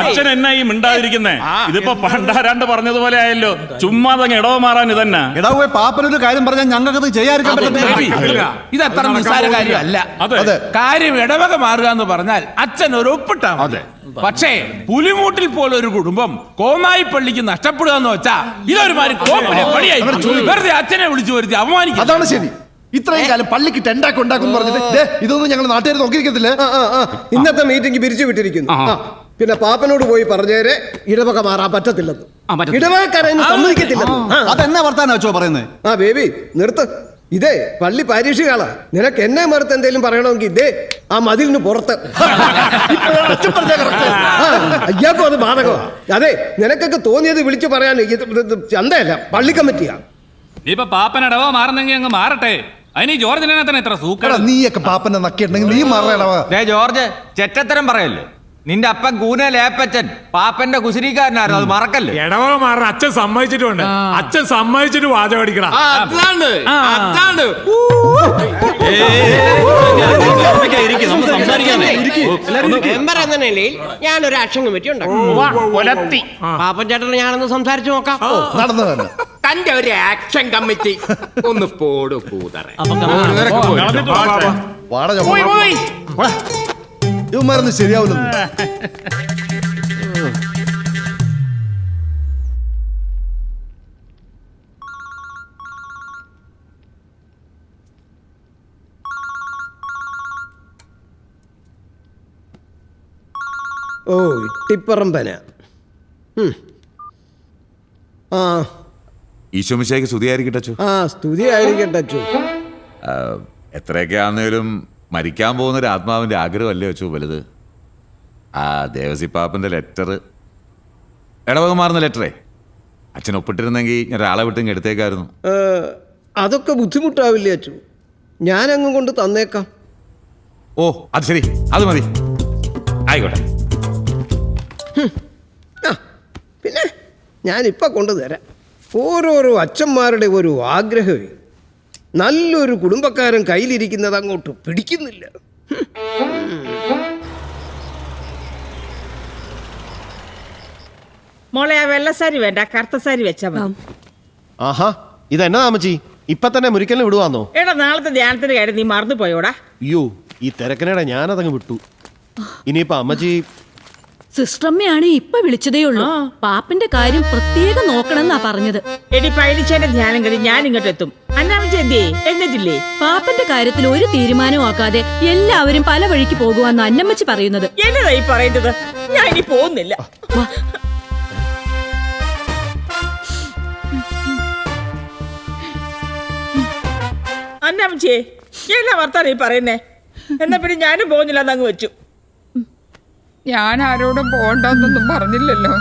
അച്ഛൻ എന്നാ ഈ മിണ്ടാതിരിക്കുന്നേ? ഇതിപ്പോ പണ്ടാരാണ്ട് പറഞ്ഞതുപോലെ ആയല്ലോ. ചുമ്മാ തന്നെ ഇടവ് മാറാൻ ഇതന്നെ. ഇടവ് പാപ്പനൊരു കാര്യം പറഞ്ഞാൽ ഞങ്ങൾക്ക് ചെയ്യാതിരിക്കാൻ പറ്റില്ല. ഇത് അത്ര നിസ്സാര കാര്യമല്ല. കാര്യം ഇടവക മാറുക എന്ന് പറഞ്ഞാൽ അച്ഛൻ ഒരു ഒപ്പിട്ടാ മതി. പക്ഷേ പുലിമൂട്ടിൽ പോലെ ഒരു കുടുംബം കോമായി പള്ളിക്ക് നഷ്ടപ്പെടുക എന്ന് വെച്ചാ ഇതൊരുമാതിരി പണിയായി. വെറുതെ അച്ഛനെ വിളിച്ചു വരുത്തി അവമാനിക്കും. അതാണ് ശരി. ഇത്രയും കാലം പള്ളിക്ക് ടെണ്ടാക്കി ഉണ്ടാക്കും പറഞ്ഞിട്ട് ഇതൊന്നും ഞങ്ങൾ നാട്ടുകാർ നോക്കിയിരിക്കത്തില്ല. ഇന്നത്തെ മീറ്റിംഗ് പിരിച്ചു വിട്ടിരിക്കുന്നു. പിന്നെ പാപ്പനോട് പോയി പറഞ്ഞേരെ ഇടവക മാറാൻ പറ്റത്തില്ലെന്ന്. ഇടവകക്കാരെ സമ്മതിക്കത്തില്ലെന്ന്. അതെന്നാ വർത്താനം വെച്ചോ പറയുന്നത്? ആ ബേബി നിർത്ത്. ഇതേ പള്ളി പരീക്ഷകളാ. നിനക്ക് എന്നെ മറുത്ത് എന്തെങ്കിലും പറയണമെങ്കിൽ ഇതേ ആ മതിലിന് പുറത്ത്. അയ്യാക്കും അത് ബാധകമാ. അതെ നിനക്കൊക്കെ തോന്നിയത് വിളിച്ചു പറയാൻ ചന്തയല്ല, പള്ളി കമ്മിറ്റിയാ. ഇപ്പൊ പാപ്പൻ ഇടവ മാറുന്നെങ്കിൽ അങ്ങ് മാറട്ടെ. അതിന് ജോർജിനെ തന്നെ എത്ര സൂക്കട. നീയൊക്കെ പാപ്പനെ നക്കിയിട്ടുണ്ടെങ്കിൽ നീ മാറണവ. ജോർജ് ചെറ്റത്തരം പറയല്ലേ. നിന്റെ അപ്പൻ കൂനലേപ്പച്ചൻ പാപ്പന്റെ കുസരിക്കാരനായിരുന്നു, അത് മറക്കല്ലേ. ഇടവ മാറാൻ അച്ഛൻ സമ്മതിച്ചിട്ടുണ്ട്. അച്ഛൻ സമ്മതിച്ചിട്ട് വാചകം അടിക്കണം. മെമ്പർ എന്ന നിലയിൽ ഞാനൊരു ആക്ഷൻ കമ്മിറ്റി ഉണ്ടാക്കും. പാപ്പൻ ചേട്ടൻ ഞാനൊന്ന് സംസാരിച്ചു നോക്കാം. തന്റെ ഒരു ആക്ഷൻ കമ്മിറ്റി ഒന്ന് പോടു കൂതറ. ഇവന്മാരൊന്നും ശരിയാവില്ല. ഓ ഇട്ടിപ്പറമ്പന. ആ ഈശോമിശിഹായ്ക്ക് സ്തുതിയായിരിക്കട്ടെ അച്ചു. ആ സ്തുതി ആയിരിക്കട്ടെ അച്ചു. എത്രയൊക്കെ ആണെങ്കിലും മരിക്കാൻ പോകുന്ന ഒരു ആത്മാവിൻ്റെ ആഗ്രഹമല്ലേ അച്ചു വലുത്. ആ ദേവസിപ്പാപ്പൻ്റെ ലെറ്റർ, ഇടവക മാറുന്ന ലെറ്ററേ, അച്ഛൻ ഒപ്പിട്ടിരുന്നെങ്കിൽ ഞാൻ ഒരാളെ വിട്ടും എടുത്തേക്കായിരുന്നു. അതൊക്കെ ബുദ്ധിമുട്ടാവില്ലേ അച്ചു? ഞാനങ്ങ് കൊണ്ട് തന്നേക്കാം. ഓ അത് ശരി, അത് മതി, ആയിക്കോട്ടെ. പിന്നെ ഞാനിപ്പോൾ കൊണ്ടുതരാം. ഓരോരോ അച്ഛന്മാരുടെ ഒരു ആഗ്രഹമേ. നല്ലൊരു കുടുംബക്കാരൻ കയ്യിലിരിക്കുന്നത് അങ്ങോട്ട് പിടിക്കുന്നില്ല. മോളെ ആ വെള്ളസാരി വേണ്ട, കറുത്ത സാരി വെച്ചാ മതി. ആഹാ ഇതെന്നാ അമ്മച്ചി, ഇപ്പൊ തന്നെ മുരിക്കലിന് വിടുവാന്നോ? എടാ നാളത്തെ ധ്യാനത്തിന് കാര്യം നീ മറന്നു പോയോടാ. അയ്യോ ഈ തിരക്കനേടാ ഞാനതങ്ങ് വിട്ടു. ഇനിയിപ്പൊ അമ്മച്ചി സിസ്റ്ററമ്മയാണ് ഇപ്പൊ വിളിച്ചതേ ഉള്ളൂ. പാപ്പന്റെ കാര്യം പ്രത്യേകം നോക്കണമെന്നാ പറഞ്ഞത്. എടി പൈലിച്ചേന്റെ ധ്യാനം കഴിഞ്ഞ് ഞാൻ ഇങ്ങോട്ട് എത്തും. അന്നാമച്ചേ എന്നിട്ടില്ലേ? പാപ്പന്റെ കാര്യത്തിൽ ഒരു തീരുമാനവും ആക്കാതെ എല്ലാവരും പല വഴിക്ക് പോകുവാന്ന് അന്നമ്മച്ചി പറയുന്നത്. എന്നതാ ഈ പറയുന്നത്? ഞാൻ ഇനി പോകുന്നില്ല. അന്നാമച്ചേ എന്നാ വർത്താനം ഈ പറയുന്നേ? എന്നാ പിന്നെ ഞാനും പോകുന്നില്ല എന്നങ്ങ് വെച്ചു. ഞാൻ ആരോടും പോകണ്ടെന്നൊന്നും പറഞ്ഞില്ലല്ലോ.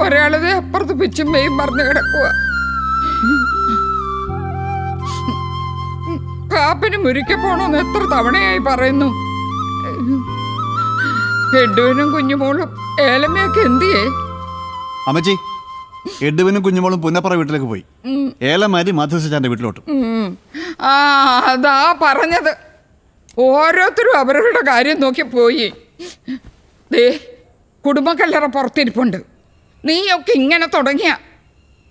ഒരാളത് അപ്പുറത്ത് പിച്ചുമ്മയും പറഞ്ഞു കിടക്കുക. പാപ്പന് മുരിക്ക പോണോന്ന് എത്ര തവണയായി പറയുന്നു. എഡ്ഡുവിനും കുഞ്ഞുമോളും ഏലമ്മയൊക്കെ എന്തിയേ? അമ്മച്ചി എഡ്ഡുവിനും കുഞ്ഞുമോളും പുന്നപ്പുറ വീട്ടിലേക്ക് പോയി. ഏലമാരി മാധുസിച്ചാന്റെ വീട്ടിലോട്ട്. ആ അതാ പറഞ്ഞത്. ഓരോരുത്തരും അവരവരുടെ കാര്യം നോക്കി പോയി. ദേ കുടുംബക്കല്ലറ പുറത്തിരിപ്പുണ്ട്. നീയൊക്കെ ഇങ്ങനെ തുടങ്ങിയ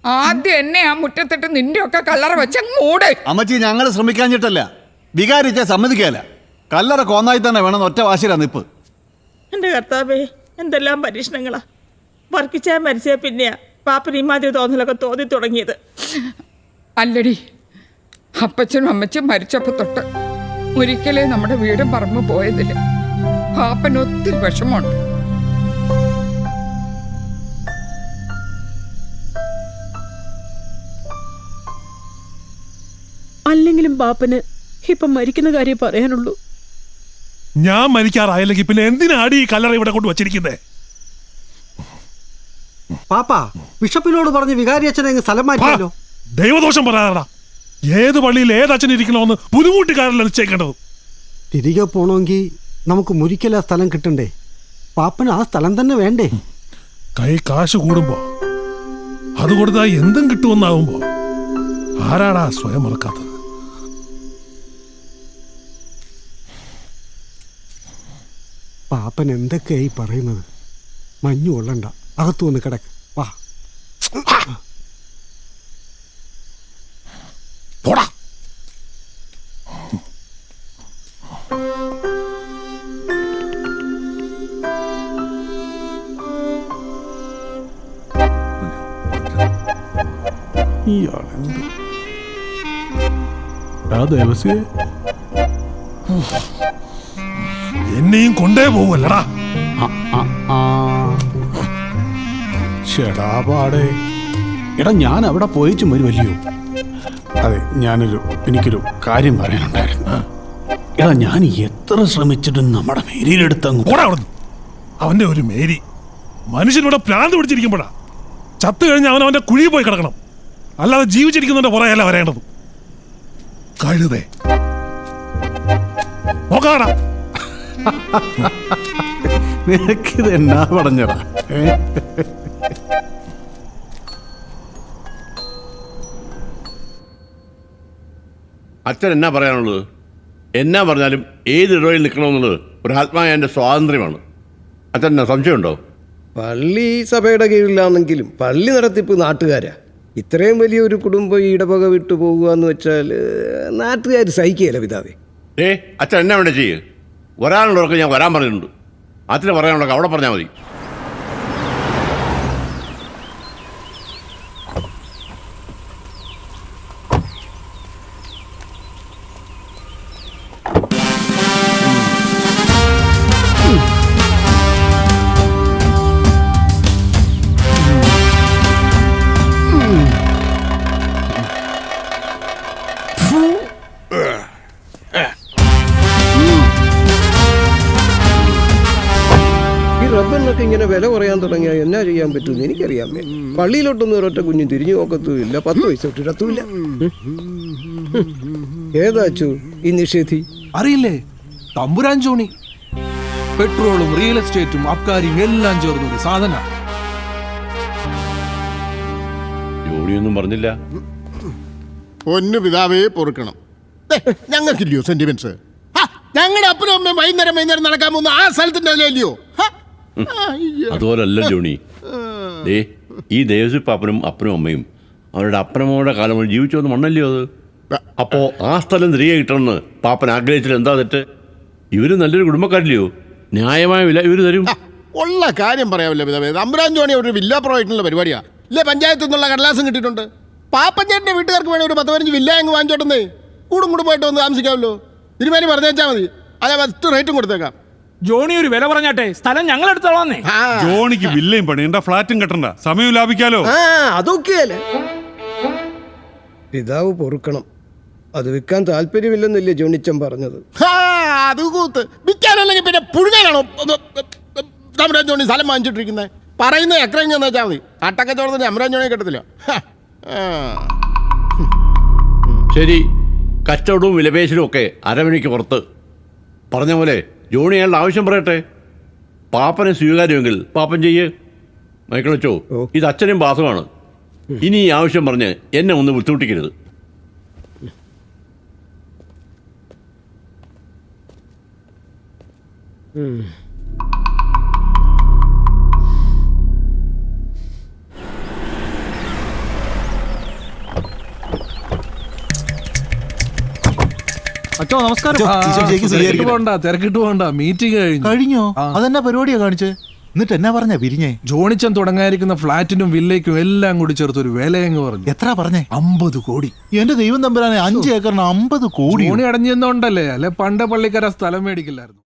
ആദ്യം എന്നെ ആ മുറ്റത്തിട്ട് നിന്റെ ഒക്കെ കല്ലറ വെച്ച മൂട്. അമ്മച്ചി ഞങ്ങൾ ശ്രമിക്കാഞ്ഞിട്ടല്ല, വികാരിച്ച സമ്മതിക്കല. കല്ലറ കോന്നായി തന്നെ വേണമെന്ന് ഒറ്റ വാശിയിലാണ് നിപ്പ്. എന്റെ കർത്താവേ, എന്തെല്ലാം പരീക്ഷണങ്ങളാ. വർക്കിച്ചാൻ മരിച്ച പിന്നെയാ പാപ്പന് ഇമാതിരി തോന്നലൊക്കെ തോന്നി തുടങ്ങിയത്. അല്ലടി, അപ്പച്ചനും അമ്മച്ചും മരിച്ചപ്പോ തൊട്ട് ഒരിക്കലേ നമ്മുടെ വീടും പറമ്പ് പോയതില്ല. പാപ്പന് ഒത്തിരി വിഷമമുണ്ട്. അല്ലെങ്കിലും പാപ്പന് ഇപ്പൊ മരിക്കുന്ന കാര്യം പറയാനുള്ളൂ. ഞാൻ മരിക്കാറായില്ലെങ്കിൽ പിന്നെ എന്തിനാടി ഈ കല്ലറ ഇവിടെ കൊണ്ട് വച്ചിരിക്കുന്നേ? പാപ്പാ ബിഷപ്പിനോട് പറഞ്ഞ് വികാരി അച്ഛനെ സ്ഥലം മാറ്റിയല്ലോ. ദൈവദോഷം പറയാറാ. ഏത് പള്ളിയിൽ ഏതച്ഛൻ ഇരിക്കണമെന്ന് പുതുകൂട്ടുകാരല്ല നിശ്ചയിക്കേണ്ടത്. തിരികെ പോണമെങ്കിൽ നമുക്ക് മുരിക്കല സ്ഥലം കിട്ടണ്ടേ? പാപ്പന് ആ സ്ഥലം തന്നെ വേണ്ടേ? കൈ കാശ് കൂടുമ്പോ അത് കൊടുത്താ എന്തും കിട്ടുമെന്നാകുമ്പോ ആരാടാ സ്വയം മറക്കാത്തത്? പാപ്പൻ എന്തൊക്കെയായി പറയുന്നത്? മഞ്ഞു കൊള്ളണ്ട, അകത്തു വന്ന് കിടക്ക്. വാ. പോടാ. എന്നെയും കൊണ്ടേ പോവല്ലടാ. ചേടാപാടേ എടാ, ഞാൻ അവിടെ പോയിച്ചും വരുമല്ലയോ? അതെ, എനിക്കൊരു കാര്യം പറയാനുണ്ടായിരുന്നു. എടാ, ഞാൻ എത്ര ശ്രമിച്ചിട്ടും നമ്മുടെ മേരിയിലെടുത്തങ്ങ് അവന്റെ ഒരു മേരി മനുഷ്യനിവിടെ പ്രാന്ത് പിടിച്ചിരിക്കുമ്പോഴാ. ചത്തു കഴിഞ്ഞ് അവന്റെ കുഴിയിൽ പോയി കിടക്കണം, അല്ലാതെ ജീവിച്ചിരിക്കുന്നതിന്റെ പുറകെയല്ല വരേണ്ടത്. കഴുതേ നോക്കാടാ. നിനക്കിത് എന്നാ പറഞ്ഞടാ? അച്ഛൻ എന്നാ പറയാനുള്ളത്? എന്നാ പറഞ്ഞാലും ഏത് ഇടവയിൽ നിൽക്കണമെന്നുള്ളത് ഒരു ആത്മായ എൻ്റെ സ്വാതന്ത്ര്യമാണ്. അച്ഛൻ എന്നാ സംശയമുണ്ടോ? പള്ളി സഭയുടെ കീഴിലാണെങ്കിലും പള്ളി നടത്തിപ്പ് നാട്ടുകാരാ. ഇത്രയും വലിയൊരു കുടുംബം ഈ ഇടവക വിട്ടു പോകുക എന്ന് വെച്ചാൽ നാട്ടുകാർ സഹിക്കുകയല്ല പിതാവേ. അച്ഛൻ എന്നാ വേണ്ട ചെയ്യ്. വരാനുള്ളവർക്ക് ഞാൻ വരാൻ പറഞ്ഞിട്ടുണ്ട്. അച്ഛന് പറയാനുള്ളതൊക്കെ അവിടെ പറഞ്ഞാൽ മതി. റബ്ബറിനൊക്കെ ഇങ്ങനെ വില കുറയാൻ തുടങ്ങിയാൽ എന്നാ ചെയ്യാൻ പറ്റുമെന്ന് എനിക്കറിയാമേ. പള്ളിയിലോട്ടൊന്നും ഒരൊറ്റ കുഞ്ഞ് തിരിഞ്ഞു നോക്കത്തുമില്ല, 10 പൈസ ഇട്ടിടത്തുമില്ല. ഏതാച്ചു ഈ നിഷേധി? അറിയില്ലേ? തമ്പുരാൻ ജോണി. പെട്രോളും റിയൽ എസ്റ്റേറ്റും അബ്കാരിയും എല്ലാം ചേർന്നൊരു സാധന. ജോണിയൊന്നും പറഞ്ഞില്ല. പൊന്നു പിതാവേ പൊറുക്കണം. ഞങ്ങൾക്കില്ലയോ സെന്റിമെന്റ്സ്? ഞങ്ങളുടെ അപ്പനും അമ്മയും വൈകുന്നേരം നടക്കാൻ പോകുന്ന ആ സ്ഥലത്തിന്റെ അല്ലയോ? അതുപോലല്ല ജോണി. ഈ ദേവസി പാപ്പനും അപ്പനും അമ്മയും അവരുടെ അപ്പനമ്മയുടെ കാലം കൊണ്ട് ജീവിച്ചു വന്ന് മണ്ണല്ലയോ അത്? അപ്പോ ആ സ്ഥലം തിരികെ കിട്ടണമെന്ന് പാപ്പൻ ആഗ്രഹിച്ചിട്ട് എന്താ തെറ്റ്? ഇവര് നല്ലൊരു കുടുംബക്കാരില്ലയോ? ന്യായമായ വില ഇവര് തരും. ഉള്ള കാര്യം പറയാമല്ലോ പിതാവേ. തമ്പുരാൻ ജോണി ഒരു വില്ല പ്രോജക്റ്റിനുള്ള പരിപാടിയാ. ഇല്ലേ, പഞ്ചായത്തിൽ നിന്നുള്ള കടലാസം കിട്ടിയിട്ടുണ്ട്. പാപ്പഞ്ചേട്ടൻ്റെ വീട്ടുകാർക്ക് വേണേൽ ഒരു 10-15 വില്ല അങ്ങ് വാങ്ങിച്ചോട്ടെന്നേ. കുടുംബമായിട്ട് വന്ന് താമസിക്കാമല്ലോ. തിരുമാനി പറഞ്ഞേച്ചാൽ മതി. അതെ, 10 റേറ്റും കൊടുത്തേക്കാം. ജോണി ഒരു വില പറഞ്ഞാട്ടെ, സ്ഥലം ഞങ്ങൾ എടുത്തോളാന്നേ. ജോണിക്ക് വില്ലയും പണിയണ്ട, ഫ്ലാറ്റും കെട്ടണ്ട, സമയം ലാഭിക്കാലോ. അതൊക്കെയല്ലേ പിതാവ് പൊറുക്കണം. അത് വിൽക്കാൻ താല്പര്യമില്ലെന്നല്ലേ ജോണിച്ചൻ പറഞ്ഞത്? അത് കൂത്ത് വിൽക്കാനല്ലെങ്കിൽ പിന്നെ പുഴുങ്ങാനാണോ തമ്പുരാൻ ജോണി സ്ഥലം വാങ്ങിച്ചിട്ടിരിക്കുന്നത്? പറയുന്ന എക്രഞ്ഞെന്ന് വെച്ചാൽ മതി. അട്ടക്കച്ചവടത്തിന് തമ്പുരാൻ ജോണി കിട്ടത്തില്ല. ശരി, കച്ചവടവും വിലപേശലും ഒക്കെ അരമണിക്ക് പുറത്ത്. പറഞ്ഞ പോലെ ജോണി അയാളുടെ ആവശ്യം പറയട്ടെ. പാപ്പനെ സ്വീകാര്യമെങ്കിൽ പാപ്പൻ ചെയ്യേ. മൈക്കിളച്ചോ, ഇത് അച്ഛനും ബാധകമാണ്. ഇനി ഈ ആവശ്യം പറഞ്ഞ് എന്നെ ഒന്ന് ബുദ്ധിമുട്ടിക്കരുത്. അച്ഛോ നമസ്കാരം. തിരക്കിട്ട് പോണ്ട, മീറ്റിംഗ് കഴിഞ്ഞോ? അതെന്നാ പരിപാടിയാ കാണിച്ചേ? എന്നിട്ട് എന്നാ പറഞ്ഞ പിരിഞ്ഞേ? ജോണിച്ചൻ തുടങ്ങാതിരിക്കുന്ന ഫ്ലാറ്റിനും വില്ലേക്കും എല്ലാം കൂടി ചേർത്തൊരു വിലയങ്ങ് പറഞ്ഞു. എത്ര പറഞ്ഞേ? 50 കോടി. എന്റെ ദൈവം തമ്പുരാനെ, 5 ഏക്കറിന് 50 കോടി. ജോണി അടഞ്ഞുണ്ടല്ലേ, അല്ലെ പണ്ട് പള്ളിക്കാര സ്ഥലം മേടിക്കില്ലായിരുന്നു.